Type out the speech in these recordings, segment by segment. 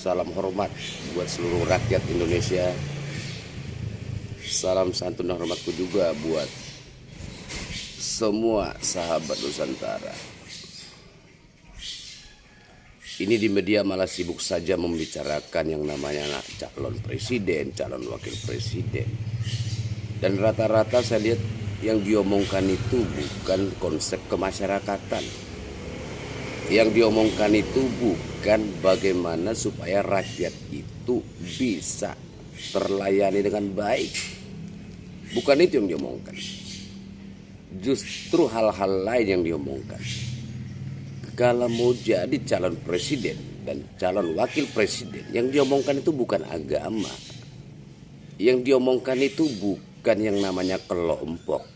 Salam hormat buat seluruh rakyat Indonesia. Salam santun dan hormatku juga buat semua sahabat Nusantara. Ini di media malah sibuk saja membicarakan yang namanya calon presiden, calon wakil presiden. Dan rata-rata saya lihat yang diomongkan itu bukan konsep kemasyarakatan. Yang diomongkan itu bukan bagaimana supaya rakyat itu bisa terlayani dengan baik. Bukan itu yang diomongkan. Justru hal-hal lain yang diomongkan. Kalau mau jadi calon presiden dan calon wakil presiden, yang diomongkan itu bukan agama. Yang diomongkan itu bukan yang namanya kelompok.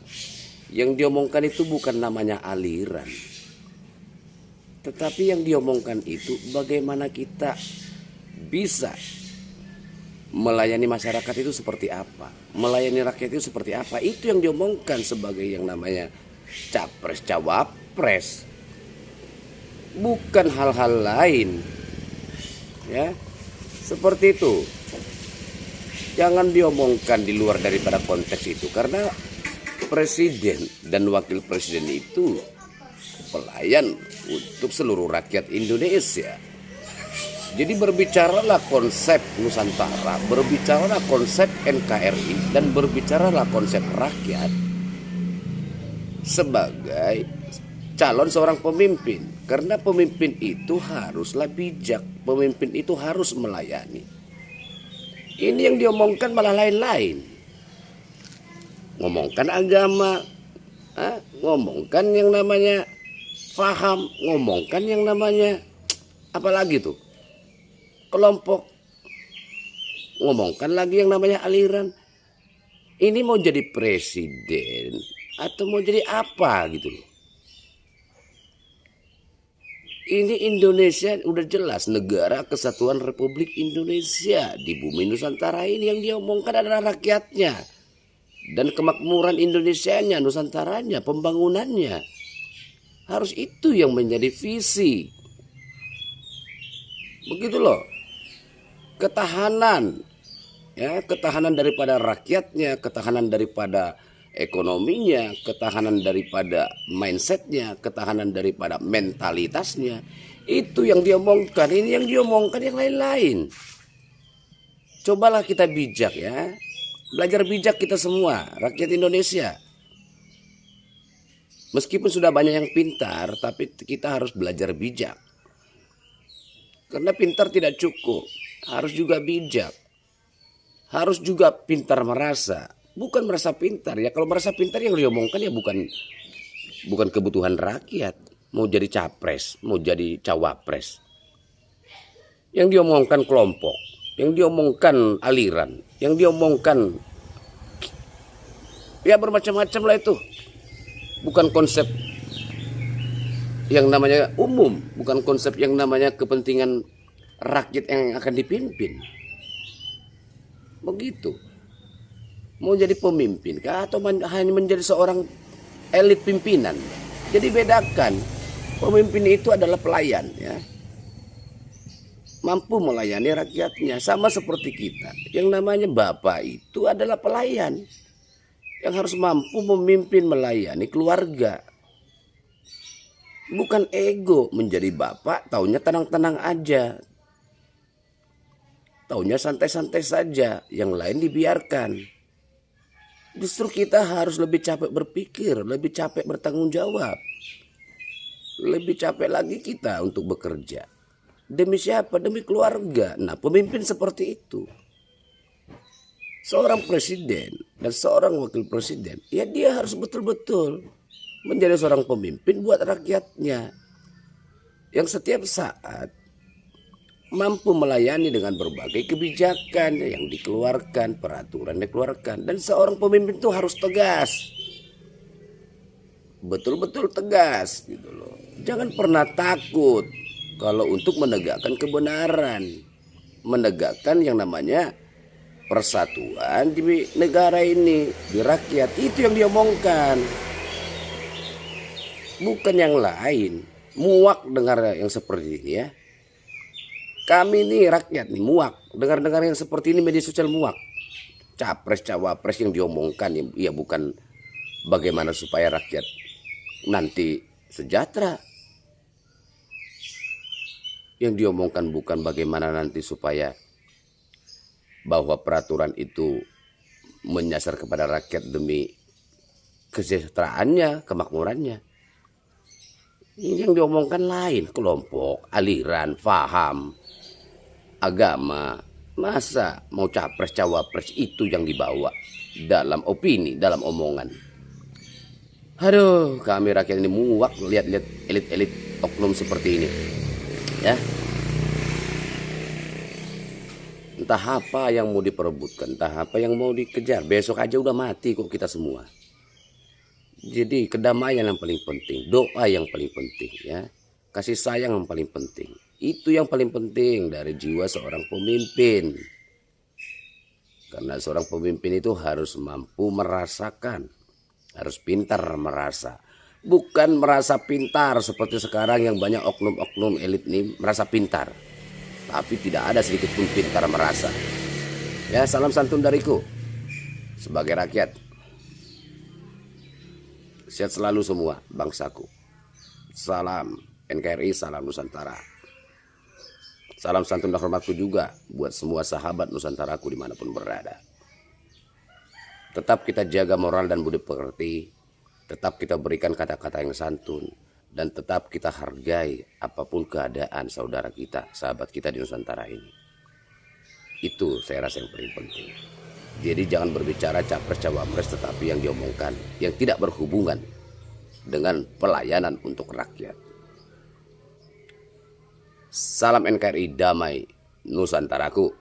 Yang diomongkan itu bukan namanya aliran. Tetapi yang diomongkan itu bagaimana kita bisa melayani masyarakat itu seperti apa, melayani rakyat itu seperti apa. Itu yang diomongkan sebagai yang namanya capres cawapres, bukan hal-hal lain. Ya, seperti itu. Jangan diomongkan di luar daripada konteks itu, karena presiden dan wakil presiden itu pelayan untuk seluruh rakyat Indonesia. Jadi berbicaralah konsep Nusantara, berbicaralah konsep NKRI, dan berbicaralah konsep rakyat sebagai calon seorang pemimpin. Karena pemimpin itu haruslah bijak, pemimpin itu harus melayani. Ini yang diomongkan malah lain-lain. Ngomongkan agama, ngomongkan yang namanya paham, ngomongkan yang namanya apalagi tuh, kelompok, ngomongkan lagi yang namanya aliran. Ini mau jadi presiden atau mau jadi apa gitu loh. Ini Indonesia udah jelas negara kesatuan Republik Indonesia. Di bumi Nusantara ini yang diomongkan adalah rakyatnya dan kemakmuran Indonesianya, Nusantaranya, pembangunannya. Harus itu yang menjadi visi. Begitu loh. Ketahanan, ya, ketahanan daripada rakyatnya, ketahanan daripada ekonominya, ketahanan daripada mindsetnya, ketahanan daripada mentalitasnya. Itu yang diomongkan. Ini yang diomongkan yang lain-lain. Cobalah kita bijak, ya. Belajar bijak kita semua, rakyat Indonesia. Meskipun sudah banyak yang pintar, tapi kita harus belajar bijak. Karena pintar tidak cukup, harus juga bijak. Harus juga pintar merasa. Bukan merasa pintar, ya. Kalau merasa pintar yang diomongkan ya bukan kebutuhan rakyat. Mau jadi capres, mau jadi cawapres. Yang diomongkan kelompok, yang diomongkan aliran, yang diomongkan ya bermacam-macam lah itu. Bukan konsep yang namanya umum, bukan konsep yang namanya kepentingan rakyat yang akan dipimpin. Begitu. Mau jadi pemimpin kah atau hanya menjadi seorang elit pimpinan? Jadi bedakan, pemimpin itu adalah pelayan, ya. Mampu melayani rakyatnya, sama seperti kita. Yang namanya bapak itu adalah pelayan yang harus mampu memimpin, melayani keluarga. Bukan ego menjadi bapak, taunya tenang-tenang aja. Taunya santai-santai saja, yang lain dibiarkan. Justru kita harus lebih capek berpikir, lebih capek bertanggung jawab. Lebih capek lagi kita untuk bekerja. Demi siapa? Demi keluarga. Nah, pemimpin seperti itu. Seorang presiden dan seorang wakil presiden, ya dia harus betul-betul menjadi seorang pemimpin buat rakyatnya. Yang setiap saat mampu melayani dengan berbagai kebijakan yang dikeluarkan, peraturan dikeluarkan. Dan seorang pemimpin itu harus tegas. Betul-betul tegas gitu loh. Jangan pernah takut kalau untuk menegakkan kebenaran. Menegakkan yang namanya persatuan di negara ini, di rakyat. Itu yang diomongkan. Bukan yang lain. Muak dengar yang seperti ini, ya. Kami nih rakyat nih muak dengar-dengar yang seperti ini, media sosial muak. Capres cawapres yang diomongkan ya bukan bagaimana supaya rakyat nanti sejahtera. Yang diomongkan bukan bagaimana nanti supaya bahwa peraturan itu menyasar kepada rakyat demi kesejahteraannya, kemakmurannya. Ini yang diomongkan lain, kelompok, aliran, faham, agama. Masa mau capres cawapres itu yang dibawa dalam opini, dalam omongan. Aduh, kami rakyat ini muak lihat-lihat elit-elit oknum seperti ini. Ya. Entah apa yang mau diperebutkan, entah apa yang mau dikejar. Besok aja udah mati kok kita semua. Jadi kedamaian yang paling penting, doa yang paling penting, ya. Kasih sayang yang paling penting. Itu yang paling penting dari jiwa seorang pemimpin. Karena seorang pemimpin itu harus mampu merasakan, harus pintar merasa. Bukan merasa pintar seperti sekarang yang banyak oknum-oknum elit ini merasa pintar. Tapi tidak ada sedikit pun pintar merasa. Ya, salam santun dariku sebagai rakyat. Sehat selalu semua bangsaku. Salam NKRI, salam Nusantara. Salam santun dan hormatku juga buat semua sahabat Nusantaraku dimanapun berada. Tetap kita jaga moral dan budi pekerti. Tetap kita berikan kata-kata yang santun. Dan tetap kita hargai apapun keadaan saudara kita, sahabat kita di Nusantara ini. Itu saya rasa yang paling penting. Jadi jangan berbicara capres cawapres tetapi yang diomongkan yang tidak berhubungan dengan pelayanan untuk rakyat. Salam NKRI, damai Nusantaraku.